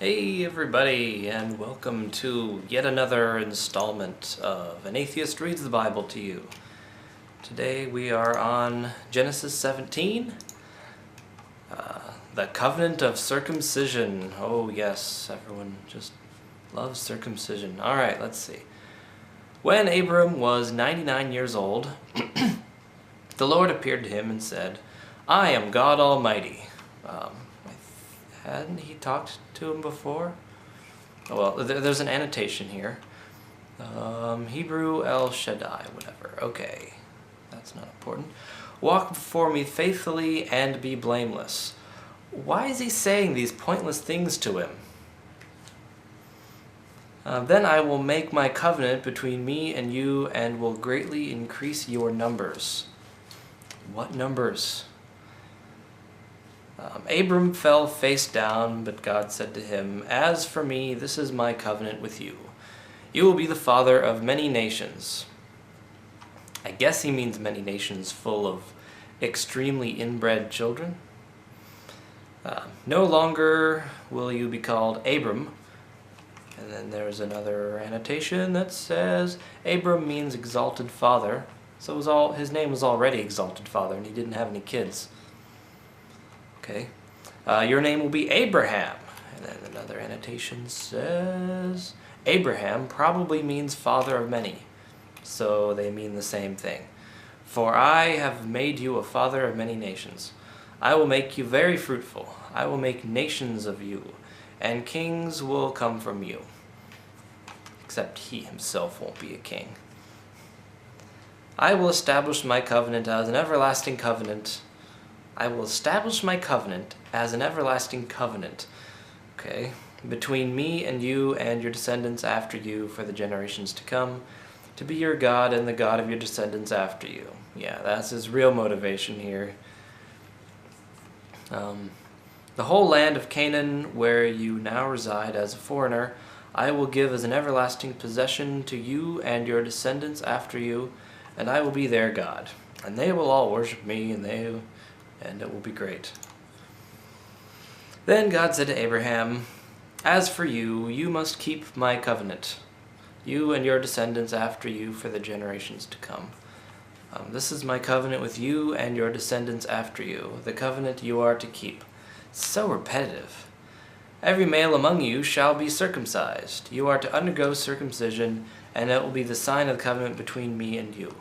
Hey everybody, and welcome to yet another installment of An Atheist Reads the Bible to You. Today we are on Genesis 17, the covenant of circumcision. Oh yes, everyone just loves circumcision. Alright, let's see. When Abram was 99 years old, the Lord appeared to him and said, I am God Almighty. Hadn't he talked to him before? Oh, well, there's an annotation here. Hebrew El Shaddai, whatever. Okay, that's not important. Walk before me faithfully and be blameless. Why is he saying these pointless things to him? Then I will make my covenant between me and you and will greatly increase your numbers. What numbers? Abram fell face down, but God said to him, As for me, this is my covenant with you. You will be the father of many nations. I guess he means many nations full of extremely inbred children. No longer will you be called Abram. And then there's another annotation that says, Abram means exalted father. So his name was already exalted father, and he didn't have any kids. Okay, your name will be Abraham. And then another annotation says, Abraham probably means father of many. So they mean the same thing. For I have made you a father of many nations. I will make you very fruitful. I will make nations of you, and kings will come from you. Except he himself won't be a king. I will establish my covenant as an everlasting covenant. I will establish my covenant as an everlasting covenant, okay, between me and you and your descendants after you for the generations to come, to be your God and the God of your descendants after you. Yeah, that's his real motivation here. The whole land of Canaan, where you now reside as a foreigner, I will give as an everlasting possession to you and your descendants after you, and I will be their God. And they will all worship me, and it will be great. Then God said to Abraham, As for you, you must keep my covenant, you and your descendants after you for the generations to come. This is my covenant with you and your descendants after you, the covenant you are to keep. It's so repetitive. Every male among you shall be circumcised. You are to undergo circumcision, and it will be the sign of the covenant between me and you.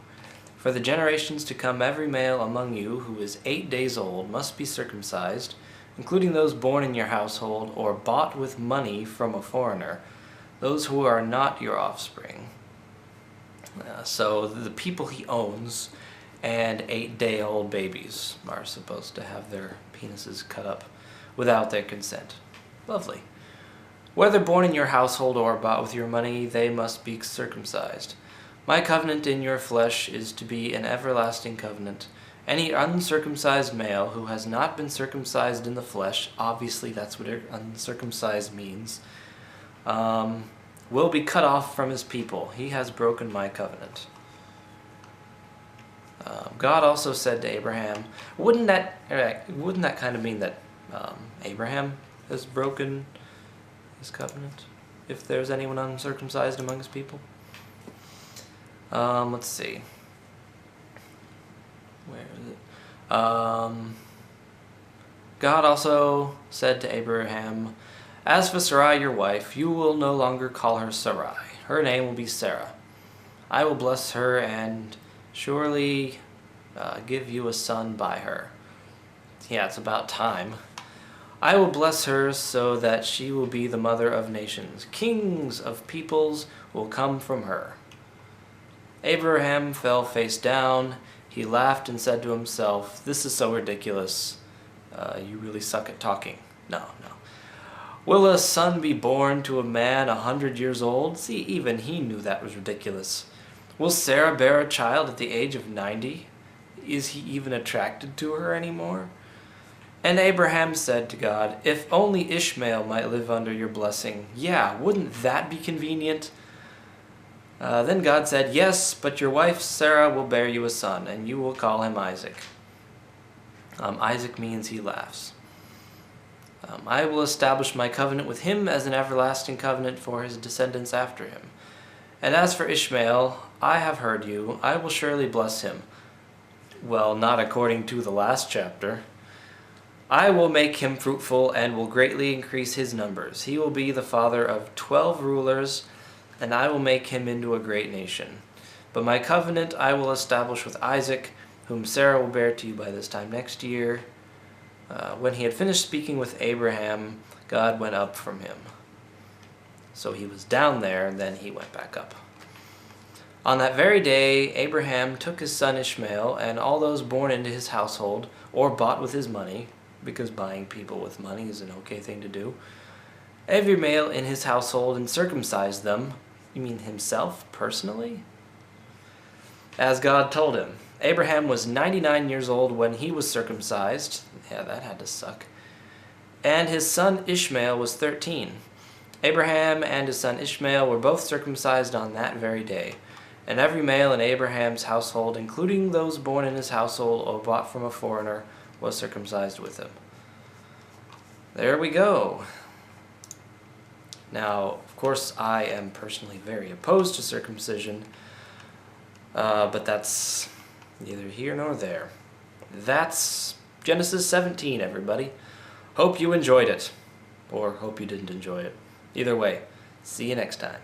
For the generations to come, every male among you who is 8 days old must be circumcised, including those born in your household or bought with money from a foreigner, those who are not your offspring. So the people he owns and 8-day-old babies are supposed to have their penises cut up without their consent. Lovely. Whether born in your household or bought with your money, they must be circumcised. My covenant in your flesh is to be an everlasting covenant. Any uncircumcised male who has not been circumcised in the flesh, obviously that's what uncircumcised means, will be cut off from his people. He has broken my covenant. God also said to Abraham, wouldn't that kind of mean that Abraham has broken his covenant, if there's anyone uncircumcised among his people? Let's see. Where is it? God also said to Abraham, As for Sarai your wife, you will no longer call her Sarai. Her name will be Sarah. I will bless her and surely give you a son by her. Yeah, it's about time. I will bless her so that she will be the mother of nations. Kings of peoples will come from her. Abraham fell face down. He laughed and said to himself, This is so ridiculous. You really suck at talking. No. Will a son be born to a man 100 years old? See, even he knew that was ridiculous. Will Sarah bear a child at the age of 90? Is he even attracted to her anymore? And Abraham said to God, If only Ishmael might live under your blessing. Yeah, wouldn't that be convenient? Then God said, Yes, but your wife Sarah will bear you a son, and you will call him Isaac. Isaac means he laughs. I will establish my covenant with him as an everlasting covenant for his descendants after him. And as for Ishmael, I have heard you. I will surely bless him. Well, not according to the last chapter. I will make him fruitful and will greatly increase his numbers. He will be the father of 12 rulers, and I will make him into a great nation. But my covenant I will establish with Isaac, whom Sarah will bear to you by this time next year. When he had finished speaking with Abraham, God went up from him. So he was down there, and then he went back up. On that very day, Abraham took his son Ishmael and all those born into his household, or bought with his money, because buying people with money is an okay thing to do, every male in his household, and circumcised them. You mean himself, personally? As God told him. Abraham was 99 years old when he was circumcised. Yeah, that had to suck. And his son Ishmael was 13. Abraham and his son Ishmael were both circumcised on that very day. And every male in Abraham's household, including those born in his household or bought from a foreigner, was circumcised with him. There we go. Now, of course, I am personally very opposed to circumcision, but that's neither here nor there. That's Genesis 17, everybody. Hope you enjoyed it, or hope you didn't enjoy it. Either way, see you next time.